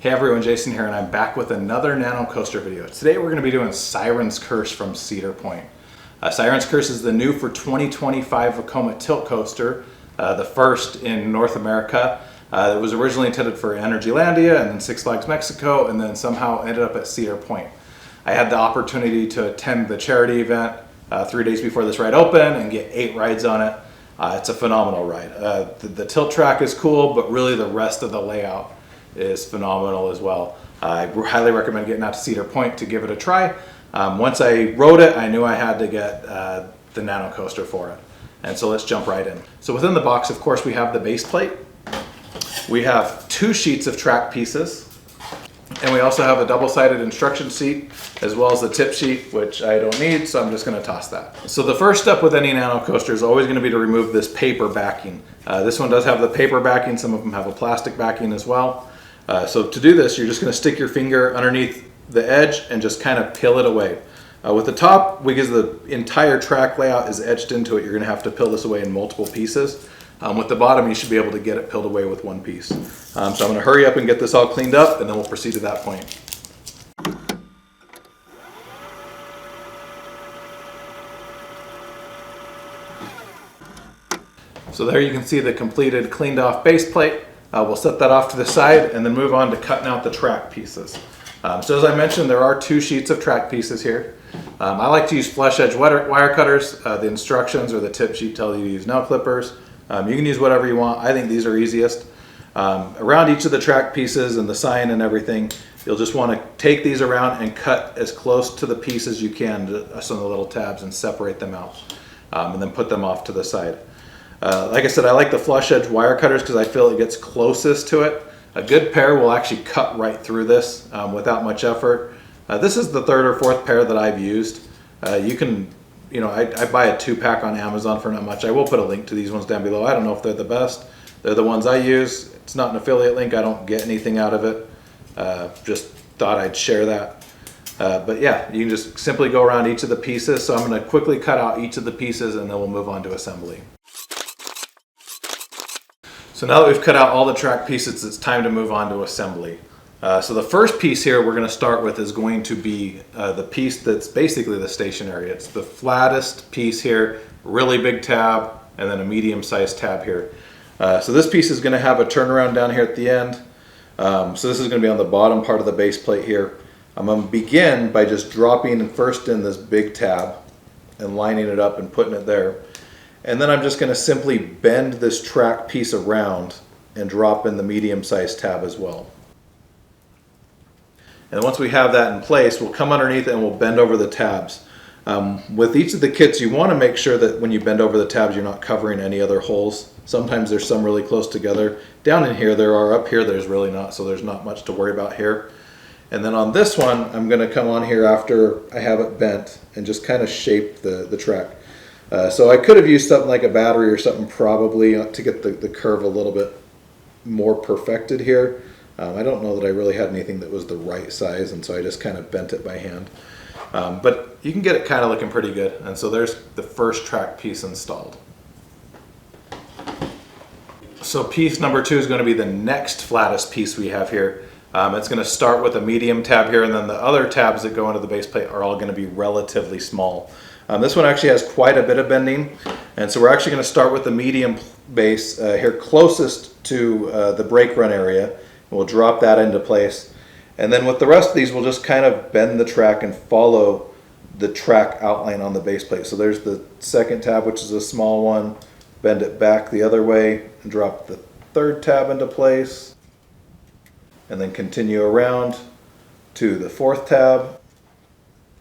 Hey everyone, Jason here, and I'm back with another Nano Coaster video. Today we're going to be doing Siren's Curse from Cedar Point. Siren's Curse is the new for 2025 Vekoma tilt coaster, the first in North America. It was originally intended for Energylandia and then Six Flags Mexico, and then somehow ended up at Cedar Point. I had the opportunity to attend the charity event 3 days before this ride opened and get 8 rides on it. It's a phenomenal ride. The tilt track is cool, but really the rest of the layout is phenomenal as well. I highly recommend getting out to Cedar Point to give it a try. Once I rode it, I knew I had to get the Nano Coaster for it. And so let's jump right in. So within the box, of course, we have the base plate. We have 2 sheets of track pieces. And we also have a double-sided instruction sheet, as well as the tip sheet, which I don't need, so I'm just gonna toss that. So the first step with any Nano Coaster is always gonna be to remove this paper backing. This one does have the paper backing, some of them have a plastic backing as well. So to do this, you're just gonna stick your finger underneath the edge and just kind of peel it away. With the top, because the entire track layout is etched into it, you're gonna have to peel this away in multiple pieces. With the bottom, you should be able to get it peeled away with one piece. So I'm gonna hurry up and get this all cleaned up, and then we'll proceed to that point. So there you can see the completed, cleaned off base plate. We'll set that off to the side and then move on to cutting out the track pieces. So as I mentioned, there are 2 sheets of track pieces here. I like to use flush edge wire cutters. The instructions or the tip sheet tell you to use nail clippers. You can use whatever you want. I think these are easiest. Around each of the track pieces and the sign and everything, you'll just want to take these around and cut as close to the piece as you can to some of the little tabs and separate them out. And then put them off to the side. Like I said, I like the flush edge wire cutters because I feel it gets closest to it. A good pair will actually cut right through this without much effort. This is the 3rd or 4th pair that I've used. You can, I buy a 2-pack on Amazon for not much. I will put a link to these ones down below. I don't know if they're the best. They're the ones I use. It's not an affiliate link. I don't get anything out of it. Just thought I'd share that. But yeah, you can just simply go around each of the pieces. So I'm going to quickly cut out each of the pieces and then we'll move on to assembly. So now that we've cut out all the track pieces, it's time to move on to assembly. So the first piece here we're going to start with is going to be the piece that's basically the stationary. It's the flattest piece here, really big tab, and then a medium-sized tab here. So this piece is going to have a turnaround down here at the end. So this is going to be on the bottom part of the base plate here. I'm going to begin by just dropping first in this big tab and lining it up and putting it there. And then I'm just going to simply bend this track piece around and drop in the medium-sized tab as well. And once we have that in place, we'll come underneath and we'll bend over the tabs. With each of the kits, you want to make sure that when you bend over the tabs, you're not covering any other holes. Sometimes there's some really close together. Down in here there are, up here there's really not, so there's not much to worry about here. And then on this one, I'm going to come on here after I have it bent and just kind of shape the track. So I could have used something like a battery or something probably to get the curve a little bit more perfected here. I don't know that I really had anything that was the right size, and so I just kind of bent it by hand. But you can get it kind of looking pretty good. And so there's the first track piece installed. So piece number 2 is going to be the next flattest piece we have here. It's going to start with a medium tab here, and then the other tabs that go into the base plate are all going to be relatively small. This one actually has quite a bit of bending, and so we're actually going to start with the medium base here closest to the brake run area. We'll drop that into place, and then with the rest of these we'll just kind of bend the track and follow the track outline on the base plate. So there's the second tab, which is a small one, bend it back the other way and drop the 3rd tab into place, and then continue around to the 4th tab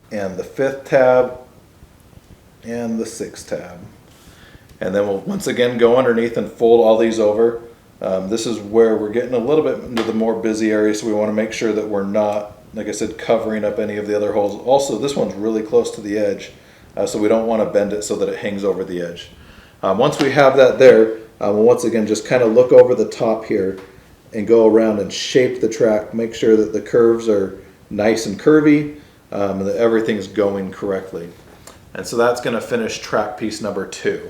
and the 5th tab and the 6th tab. And then we'll once again go underneath and fold all these over. This is where we're getting a little bit into the more busy area, so we want to make sure that we're not, like I said, covering up any of the other holes. Also, this one's really close to the edge, so we don't want to bend it so that it hangs over the edge. Once we have that there, we'll once again just kind of look over the top here and go around and shape the track, make sure that the curves are nice and curvy, and that everything's going correctly. And so that's going to finish track piece number 2.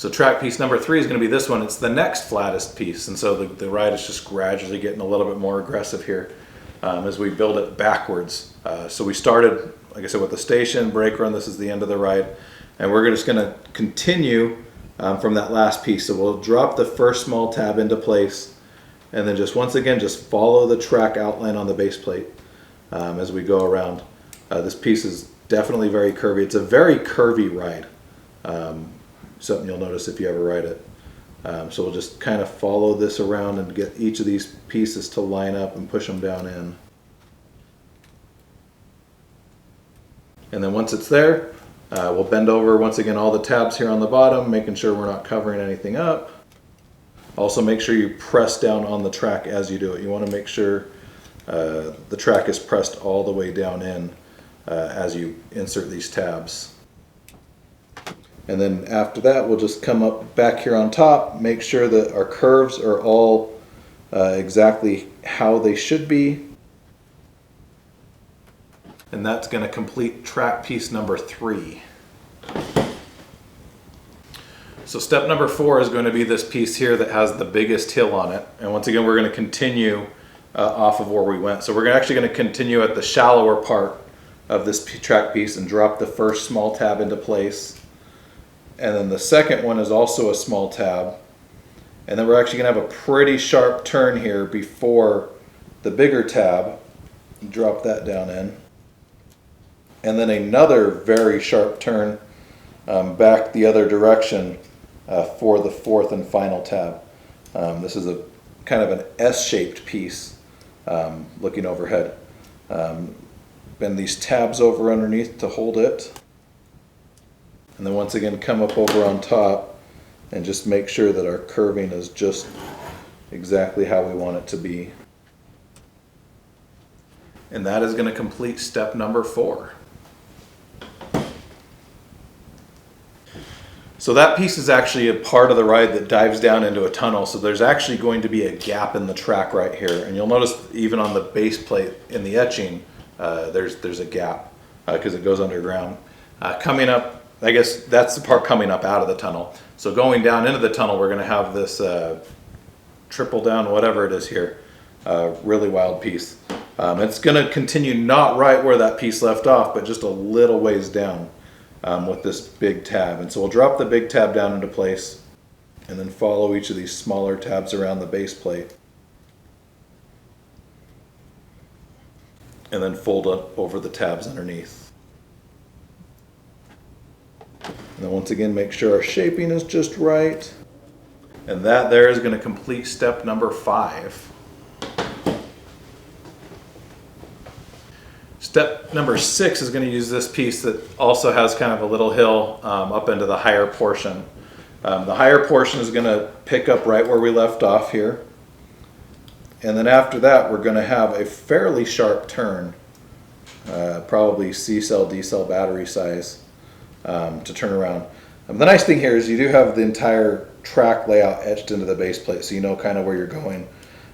So track piece number 3 is going to be this one. It's the next flattest piece, and so the ride is just gradually getting a little bit more aggressive here as we build it backwards. So we started, like I said, with the station, brake run. This is the end of the ride, and we're just going to continue from that last piece. So we'll drop the first small tab into place, and then just once again, just follow the track outline on the base plate as we go around. This piece is definitely very curvy. It's a very curvy ride. Something you'll notice if you ever ride it. So we'll just kind of follow this around and get each of these pieces to line up and push them down in. And then once it's there, we'll bend over once again all the tabs here on the bottom, making sure we're not covering anything up. Also make sure you press down on the track as you do it. You want to make sure the track is pressed all the way down in as you insert these tabs. And then after that, we'll just come up back here on top, make sure that our curves are all exactly how they should be. And that's going to complete track piece number 3. So step number 4 is going to be this piece here that has the biggest hill on it. And once again, we're going to continue off of where we went. So we're actually going to continue at the shallower part of this track piece and drop the first small tab into place. And then the second one is also a small tab. And then we're actually going to have a pretty sharp turn here before the bigger tab. Drop that down in. And then another very sharp turn back the other direction for the fourth and final tab. This is a kind of an S-shaped piece looking overhead. Bend these tabs over underneath to hold it. And then once again, come up over on top and just make sure that our curving is just exactly how we want it to be. And that is going to complete step number 4. So that piece is actually a part of the ride that dives down into a tunnel. So there's actually going to be a gap in the track right here. And you'll notice even on the base plate in the etching, there's a gap because it goes underground. Coming up, I guess that's the part coming up out of the tunnel. So going down into the tunnel, we're going to have this triple down, whatever it is here, really wild piece. It's going to continue not right where that piece left off, but just a little ways down with this big tab. And so we'll drop the big tab down into place and then follow each of these smaller tabs around the base plate. And then fold up over the tabs underneath. And then once again, make sure our shaping is just right. And that there is going to complete step number 5. Step number 6 is going to use this piece that also has kind of a little hill up into the higher portion. The higher portion is going to pick up right where we left off here. And then after that, we're going to have a fairly sharp turn, probably C-cell, D-cell battery size. To turn around. The nice thing here is you do have the entire track layout etched into the base plate, so you know kind of where you're going.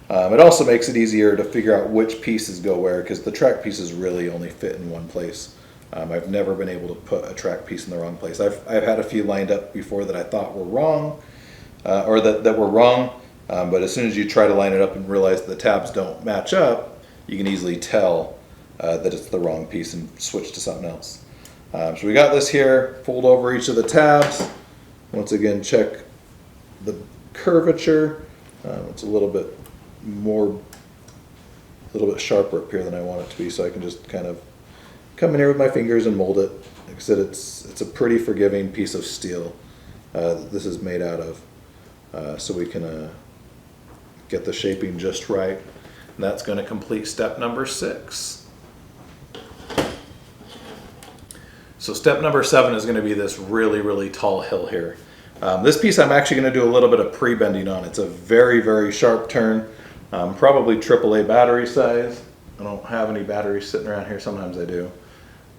It also makes it easier to figure out which pieces go where, because the track pieces really only fit in one place. I've never been able to put a track piece in the wrong place. I've had a few lined up before that I thought were wrong, or that were wrong, but as soon as you try to line it up and realize the tabs don't match up, you can easily tell that it's the wrong piece and switch to something else. So we got this here, fold over each of the tabs. Once again, check the curvature. It's a little bit sharper up here than I want it to be, so I can just kind of come in here with my fingers and mold it. Like I said, it's a pretty forgiving piece of steel that this is made out of, so we can get the shaping just right. And that's going to complete step number 6. So step number 7 is going to be this really, really tall hill here. This piece I'm actually going to do a little bit of pre-bending on. It's a very, very sharp turn, probably AAA battery size. I don't have any batteries sitting around here. Sometimes I do.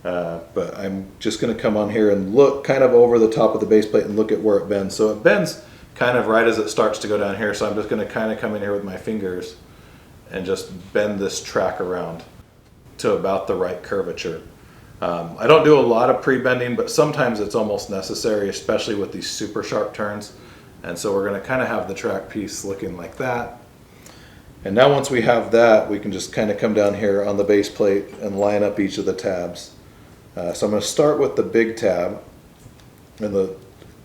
But I'm just going to come on here and look kind of over the top of the base plate and look at where it bends. So it bends kind of right as it starts to go down here. So I'm just going to kind of come in here with my fingers and just bend this track around to about the right curvature. I don't do a lot of pre-bending, but sometimes it's almost necessary, especially with these super sharp turns. And so we're going to kind of have the track piece looking like that. And now once we have that, we can just kind of come down here on the base plate and line up each of the tabs. So I'm going to start with the big tab and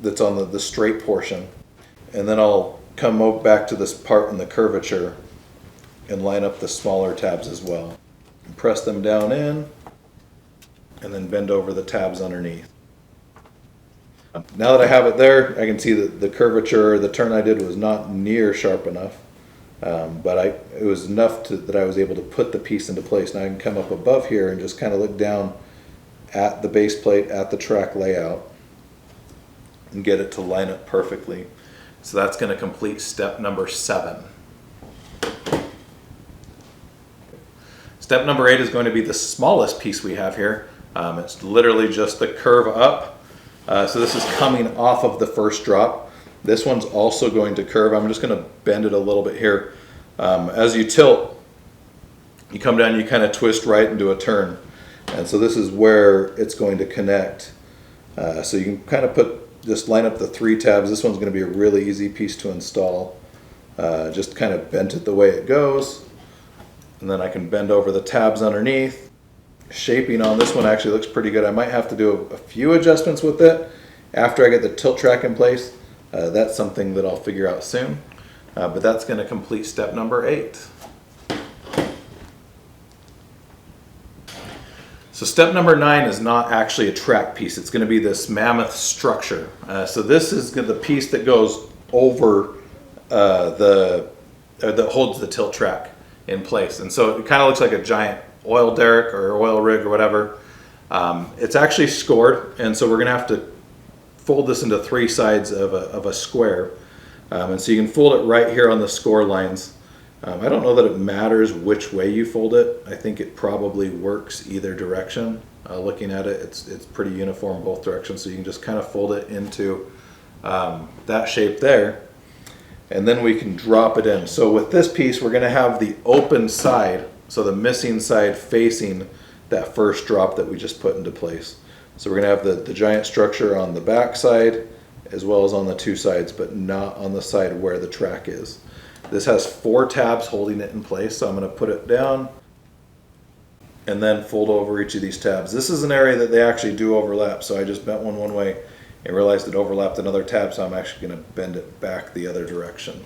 that's on the straight portion. And then I'll come back to this part in the curvature and line up the smaller tabs as well. Press them down in and then bend over the tabs underneath. Now that I have it there, I can see that the curvature, the turn I did was not near sharp enough, but it was enough that I was able to put the piece into place. Now I can come up above here and just kind of look down at the base plate, at the track layout, and get it to line up perfectly. So that's going to complete step number 7. Step number 8 is going to be the smallest piece we have here. It's literally just the curve up. So this is coming off of the first drop. This one's also going to curve. I'm just going to bend it a little bit here. As you tilt, you come down, you kind of twist right into a turn. And so this is where it's going to connect. So you can kind of just line up the 3 tabs. This one's going to be a really easy piece to install. Just kind of bent it the way it goes. And then I can bend over the tabs underneath. Shaping on this one actually looks pretty good. I might have to do a few adjustments with it after I get the tilt track in place. That's something that I'll figure out soon. But that's going to complete step number 8. So step number 9 is not actually a track piece. It's going to be this mammoth structure. So this is the piece that goes over that holds the tilt track in place. And so it kind of looks like a giant oil derrick or oil rig or whatever. It's actually scored, and so we're going to have to fold this into 3 sides of a square. And so you can fold it right here on the score lines. I don't know that it matters which way you fold it. I think it probably works either direction. Looking at it, it's pretty uniform both directions, so you can just kind of fold it into that shape there. And then we can drop it in. So with this piece, we're going to have the open side, so the missing side facing that first drop that we just put into place. So we're going to have the giant structure on the back side as well as on the 2 sides, but not on the side where the track is. This has 4 tabs holding it in place, so I'm going to put it down and then fold over each of these tabs. This is an area that they actually do overlap, so I just bent one way and realized it overlapped another tab, so I'm actually going to bend it back the other direction.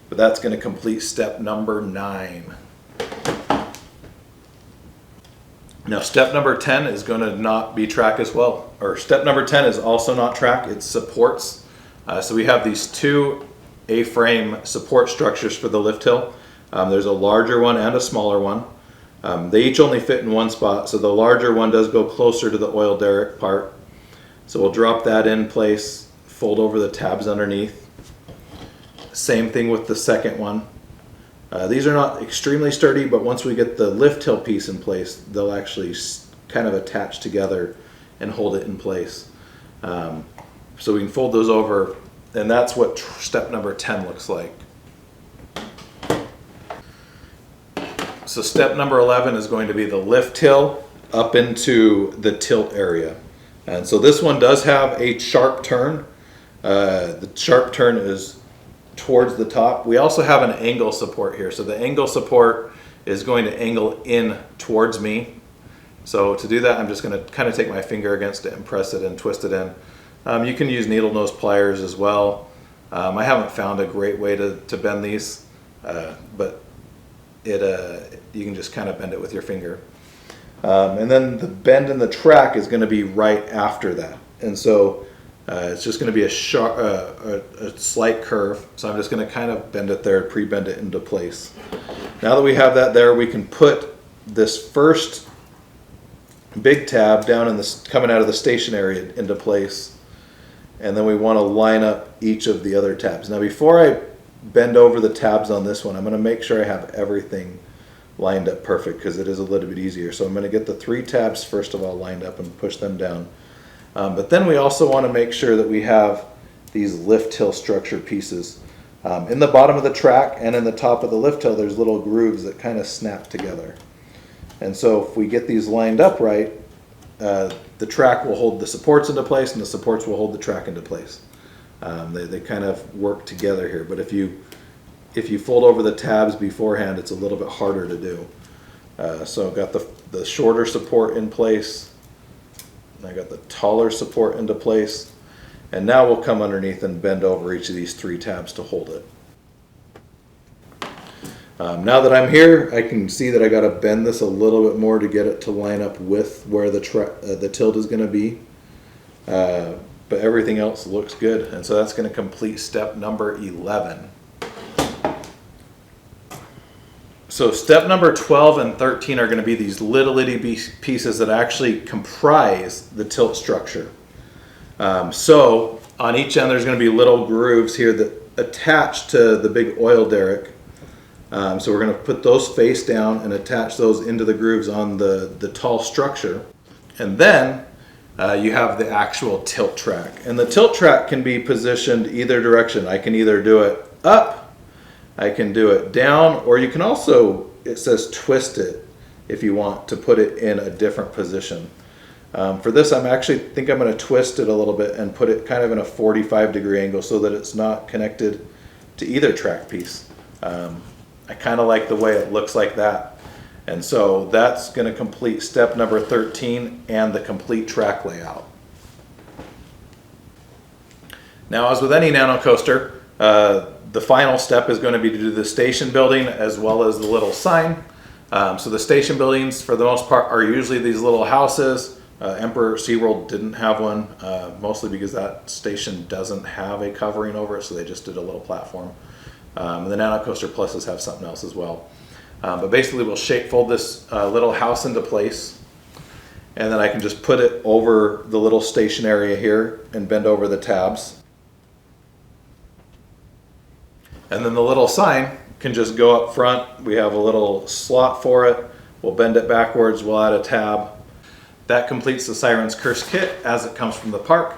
But that's going to complete step number 9. Now step number 10 is going to not be track as well, or step number 10 is also not track, it's supports. So we have these 2 A-frame support structures for the lift hill. There's a larger one and a smaller one. They each only fit in one spot, so the larger one does go closer to the oil derrick part. So we'll drop that in place, fold over the tabs underneath. Same thing with the second one. These are not extremely sturdy, but once we get the lift hill piece in place, they'll actually kind of attach together and hold it in place. So we can fold those over, and that's what step number 10 looks like. So step number 11 is going to be the lift hill up into the tilt area. And so this one does have a sharp turn. The sharp turn is towards the top. We also have an angle support here. So the angle support is going to angle in towards me. So to do that, I'm just going to kind of take my finger against it and press it and twist it in. You can use needle nose pliers as well. I haven't found a great way to bend these, but you can just kind of bend it with your finger. And then the bend in the track is going to be right after that. And so it's just going to be a slight curve. So I'm just going to kind of bend it there, pre-bend it into place. Now that we have that there, we can put this first big tab down in this coming out of the station area into place. And then we want to line up each of the other tabs. Now before I bend over the tabs on this one, I'm going to make sure I have everything lined up perfect because it is a little bit easier. So I'm going to get the 3 tabs first of all lined up and push them down. But then we also want to make sure that we have these lift hill structure pieces. In the bottom of the track and in the top of the lift hill, there's little grooves that kind of snap together. And so if we get these lined up right, the track will hold the supports into place and the supports will hold the track into place. They kind of work together here, but if you fold over the tabs beforehand, it's a little bit harder to do. So I've got the shorter support in place, and I got the taller support into place, and now we'll come underneath and bend over each of these 3 tabs to hold it. Now that I'm here, I can see that I got to bend this a little bit more to get it to line up with where the tilt is going to be. But everything else looks good, and so that's going to complete step number 11. So step number 12 and 13 are going to be these little itty pieces that actually comprise the tilt structure. So on each end there's going to be little grooves here that attach to the big oil derrick. So we're going to put those face down and attach those into the grooves on the tall structure. And then you have the actual tilt track. And the tilt track can be positioned either direction. I can either do it up, I can do it down, or you can also, it says twist it if you want to put it in a different position. For this, I'm going to twist it a little bit and put it kind of in a 45-degree angle so that it's not connected to either track piece. I kind of like the way it looks like that. And so that's going to complete step number 13 and the complete track layout. Now, as with any nano coaster, the final step is going to be to do the station building as well as the little sign. So the station buildings, for the most part, are usually these little houses. Emperor SeaWorld didn't have one, mostly because that station doesn't have a covering over it, so they just did a little platform. The Nano Coaster Pluses have something else as well. But basically we'll fold this little house into place, and then I can just put it over the little station area here and bend over the tabs. And then the little sign can just go up front. We have a little slot for it. We'll bend it backwards, we'll add a tab. That completes the Siren's Curse kit as it comes from the park.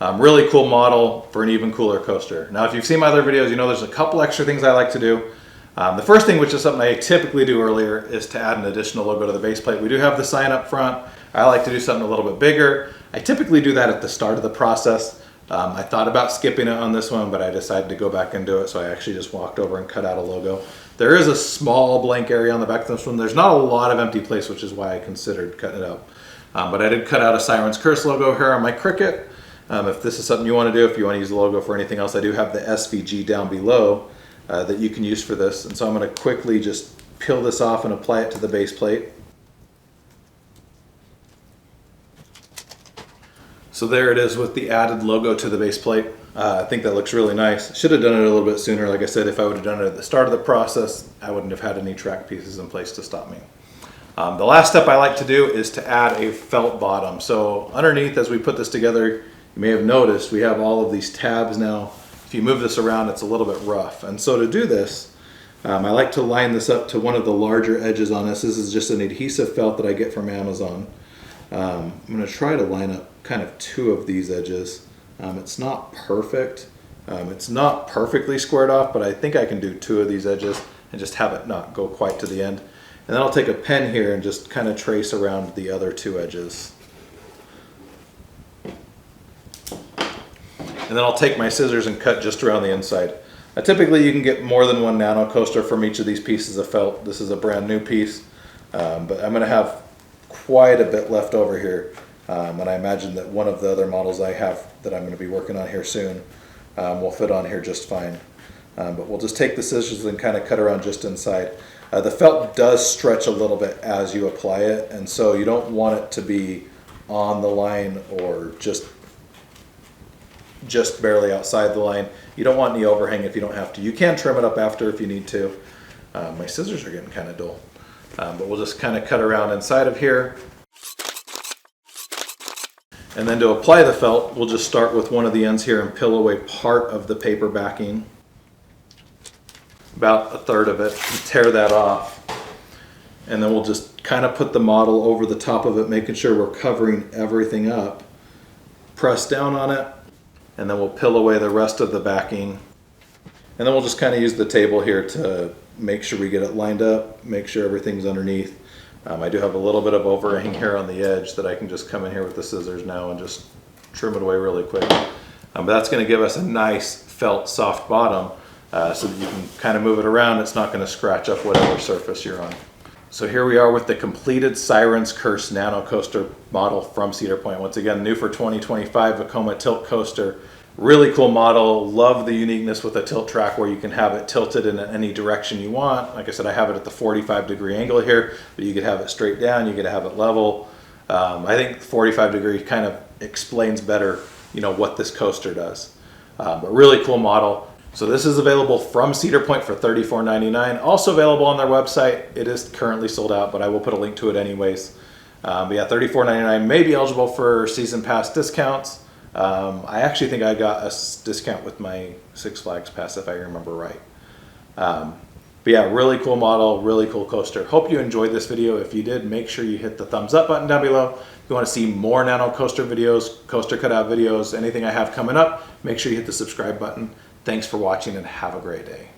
Really cool model for an even cooler coaster. Now, if you've seen my other videos, you know there's a couple extra things I like to do. The first thing, which is something I typically do earlier, is to add an additional logo to the base plate. We do have the sign up front. I like to do something a little bit bigger. I typically do that at the start of the process. I thought about skipping it on this one, but I decided to go back and do it, so I actually just walked over and cut out a logo. There is a small blank area on the back of this one. There's not a lot of empty place, which is why I considered cutting it up. But I did cut out a Siren's Curse logo here on my Cricket. If this is something you want to do, if you want to use the logo for anything else, I do have the SVG down below that you can use for this. And so I'm going to quickly just peel this off and apply it to the base plate. So there it is with the added logo to the base plate. I think that looks really nice. Should have done it a little bit sooner. Like I said, if I would have done it at the start of the process, I wouldn't have had any track pieces in place to stop me. The last step I like to do is to add a felt bottom. So underneath, as we put this together, you may have noticed we have all of these tabs now. If you move this around, it's a little bit rough. And so to do this, I like to line this up to one of the larger edges on this. This is just an adhesive felt that I get from Amazon. I'm going to try to line up kind of 2 of these edges. It's not perfect. It's not perfectly squared off, but I think I can do 2 of these edges and just have it not go quite to the end. And then I'll take a pen here and just kind of trace around the other 2 edges. And then I'll take my scissors and cut just around the inside. Typically you can get more than one nano coaster from each of these pieces of felt. This is a brand new piece, but I'm going to have quite a bit left over here. And I imagine that one of the other models I have that I'm going to be working on here soon will fit on here just fine. But we'll just take the scissors and kind of cut around just inside. The felt does stretch a little bit as you apply it, and so you don't want it to be on the line or just barely outside the line. You don't want any overhang if you don't have to. You can trim it up after if you need to. My scissors are getting kind of dull, but we'll just kind of cut around inside of here. And then to apply the felt, we'll just start with one of the ends here and peel away part of the paper backing, about 1/3 of it, and tear that off. And then we'll just kind of put the model over the top of it, making sure we're covering everything up. Press down on it, and then we'll peel away the rest of the backing. And then we'll just kind of use the table here to make sure we get it lined up, make sure everything's underneath. I do have a little bit of overhang here on the edge that I can just come in here with the scissors now and just trim it away really quick. But that's going to give us a nice felt soft bottom so that you can kind of move it around. It's not going to scratch up whatever surface you're on. So here we are with the completed Siren's Curse Nanocoaster model from Cedar Point. Once again, new for 2025 Vekoma tilt coaster. Really cool model. Love the uniqueness with a tilt track where you can have it tilted in any direction you want. Like I said, I have it at the 45-degree angle here, but you could have it straight down, you could have it level. I think 45-degree kind of explains better, you know, what this coaster does. But really cool model. So this is available from Cedar Point for $34.99. Also available on their website. It is currently sold out, but I will put a link to it anyways. But yeah, $34.99 may be eligible for season pass discounts. I actually think I got a discount with my Six Flags pass if I remember right. But yeah, really cool model, really cool coaster. Hope you enjoyed this video. If you did, make sure you hit the thumbs up button down below. If you want to see more nano coaster videos, coaster cutout videos, anything I have coming up, make sure you hit the subscribe button. Thanks for watching and have a great day.